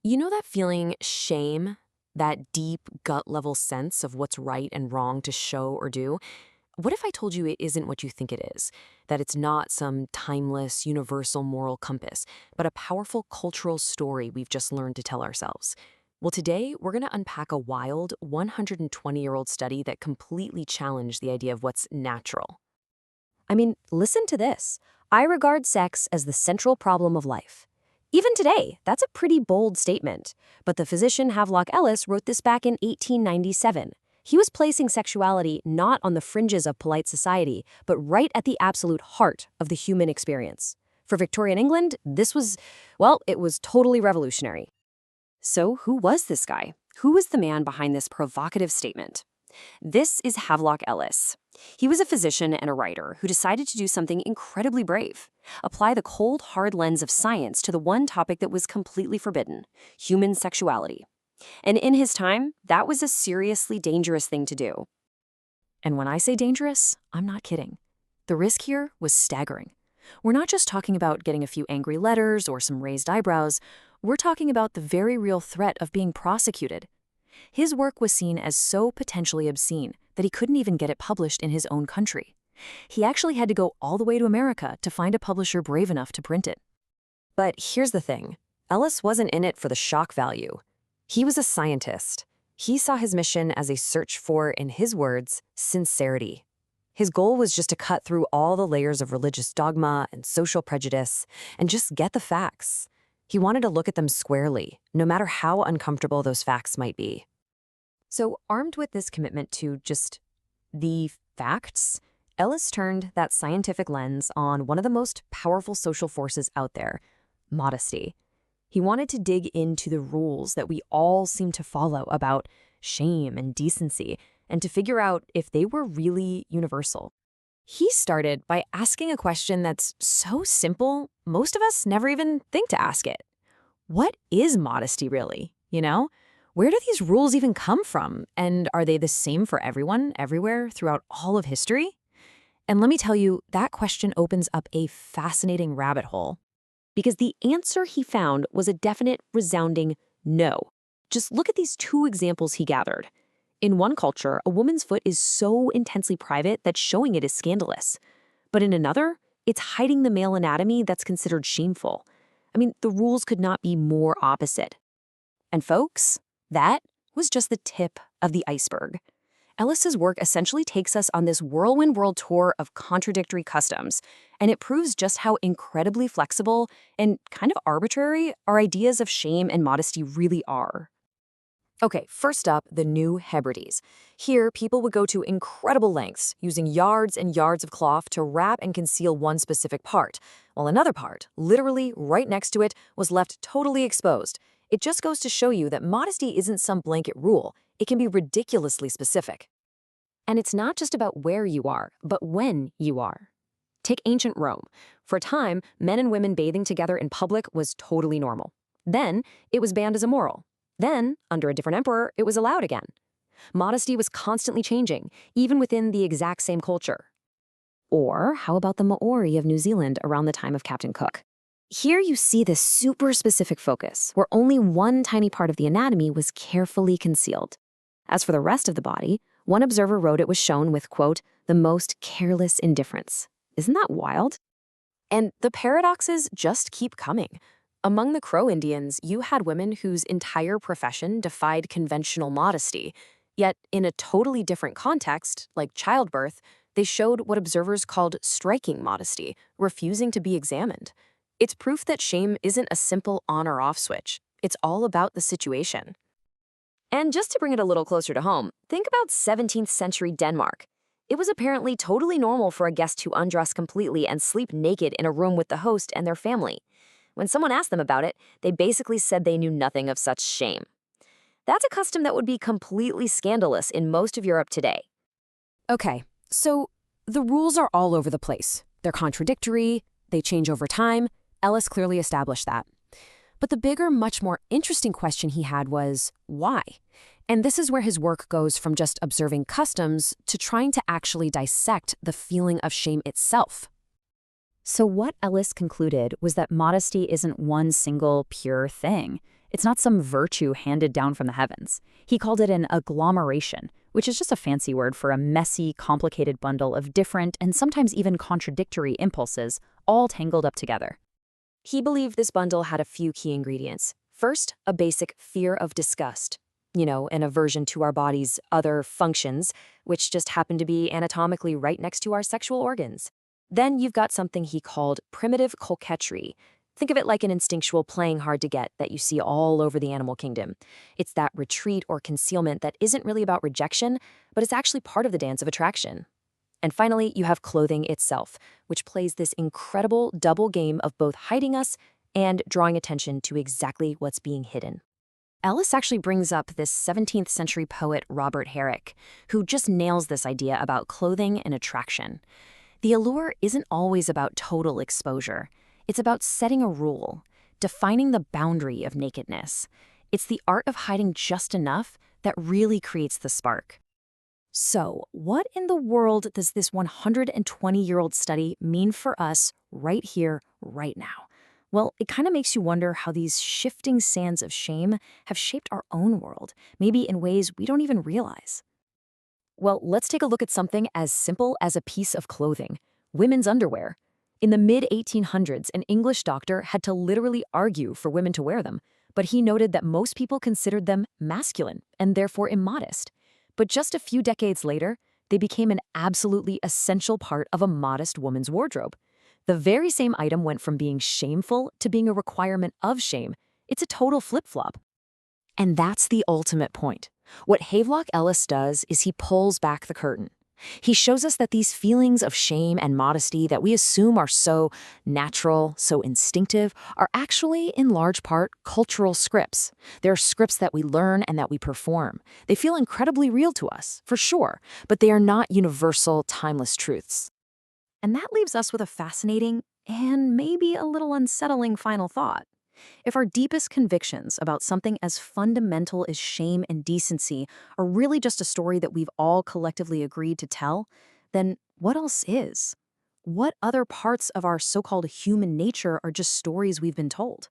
You know that feeling shame? That deep gut level sense of what's right and wrong to show or do? What if I told you it isn't what you think it is? That it's not some timeless, universal moral compass, but a powerful cultural story we've just learned to tell ourselves? Well, today we're going to unpack a wild 120-year-old study that completely challenged the idea of what's natural. I mean, listen to this. I regard sex as the central problem of life. Even today, that's a pretty bold statement. But the physician Havelock Ellis wrote this back in 1897. He was placing sexuality not on the fringes of polite society, but right at the absolute heart of the human experience. For Victorian England, this was, well, it was totally revolutionary. So who was this guy? Who was the man behind this provocative statement? This is Havelock Ellis. He was a physician and a writer who decided to do something incredibly brave: apply the cold, hard lens of science to the one topic that was completely forbidden: human sexuality. And in his time, that was a seriously dangerous thing to do. And when I say dangerous, I'm not kidding. The risk here was staggering. We're not just talking about getting a few angry letters or some raised eyebrows. We're talking about the very real threat of being prosecuted. His work was seen as so potentially obscene that he couldn't even get it published in his own country. He actually had to go all the way to America to find a publisher brave enough to print it. But here's the thing. Ellis wasn't in it for the shock value. He was a scientist. He saw his mission as a search for, in his words, sincerity. His goal was just to cut through all the layers of religious dogma and social prejudice and just get the facts. He wanted to look at them squarely, no matter how uncomfortable those facts might be. So, armed with this commitment to just the facts, Ellis turned that scientific lens on one of the most powerful social forces out there: modesty. He wanted to dig into the rules that we all seem to follow about shame and decency, and to figure out if they were really universal. He started by asking a question that's so simple, most of us never even think to ask it. What is modesty really, Where do these rules even come from? And are they the same for everyone, everywhere, throughout all of history? And let me tell you, that question opens up a fascinating rabbit hole. Because the answer he found was a definite, resounding no. Just look at these two examples he gathered. In one culture, a woman's foot is so intensely private that showing it is scandalous. But in another, it's hiding the male anatomy that's considered shameful. I mean, the rules could not be more opposite. And folks, that was just the tip of the iceberg. Ellis's work essentially takes us on this whirlwind world tour of contradictory customs, and it proves just how incredibly flexible and kind of arbitrary our ideas of shame and modesty really are. Okay, first up, the new Hebrides. Here, people would go to incredible lengths, using yards and yards of cloth to wrap and conceal one specific part, while another part, literally right next to it, was left totally exposed. It just goes to show you that modesty isn't some blanket rule. It can be ridiculously specific. And it's not just about where you are, but when you are. Take ancient Rome. For a time, men and women bathing together in public was totally normal. Then, it was banned as immoral. Then, under a different emperor, it was allowed again. Modesty was constantly changing, even within the exact same culture. Or how about the Maori of New Zealand around the time of Captain Cook? Here you see this super specific focus, where only one tiny part of the anatomy was carefully concealed. As for the rest of the body, one observer wrote it was shown with, quote, the most careless indifference. Isn't that wild? And the paradoxes just keep coming. Among the Crow Indians, you had women whose entire profession defied conventional modesty. Yet, in a totally different context, like childbirth, they showed what observers called striking modesty, refusing to be examined. It's proof that shame isn't a simple on or off switch. It's all about the situation. And just to bring it a little closer to home, think about 17th century Denmark. It was apparently totally normal for a guest to undress completely and sleep naked in a room with the host and their family. When someone asked them about it, they basically said they knew nothing of such shame. That's a custom that would be completely scandalous in most of Europe today. Okay, so the rules are all over the place. They're contradictory, they change over time. Ellis clearly established that. But the bigger, much more interesting question he had was, why? And this is where his work goes from just observing customs to trying to actually dissect the feeling of shame itself. So what Ellis concluded was that modesty isn't one single pure thing. It's not some virtue handed down from the heavens. He called it an agglomeration, which is just a fancy word for a messy, complicated bundle of different and sometimes even contradictory impulses, all tangled up together. He believed this bundle had a few key ingredients. First, a basic fear of disgust. An aversion to our body's other functions, which just happen to be anatomically right next to our sexual organs. Then you've got something he called primitive coquetry. Think of it like an instinctual playing hard to get that you see all over the animal kingdom. It's that retreat or concealment that isn't really about rejection, but it's actually part of the dance of attraction. And finally, you have clothing itself, which plays this incredible double game of both hiding us and drawing attention to exactly what's being hidden. Ellis actually brings up this 17th century poet Robert Herrick, who just nails this idea about clothing and attraction. The allure isn't always about total exposure. It's about setting a rule, defining the boundary of nakedness. It's the art of hiding just enough that really creates the spark. So, what in the world does this 120-year-old study mean for us right here, right now? Well, it kind of makes you wonder how these shifting sands of shame have shaped our own world, maybe in ways we don't even realize. Well, let's take a look at something as simple as a piece of clothing: women's underwear. In the mid-1800s, an English doctor had to literally argue for women to wear them, but he noted that most people considered them masculine and therefore immodest. But just a few decades later, they became an absolutely essential part of a modest woman's wardrobe. The very same item went from being shameful to being a requirement of shame. It's a total flip-flop. And that's the ultimate point. What Havelock Ellis does is he pulls back the curtain. He shows us that these feelings of shame and modesty that we assume are so natural, so instinctive, are actually, in large part, cultural scripts. They're scripts that we learn and that we perform. They feel incredibly real to us, for sure, but they are not universal, timeless truths. And that leaves us with a fascinating and maybe a little unsettling final thought. If our deepest convictions about something as fundamental as shame and decency are really just a story that we've all collectively agreed to tell, then what else is? What other parts of our so-called human nature are just stories we've been told?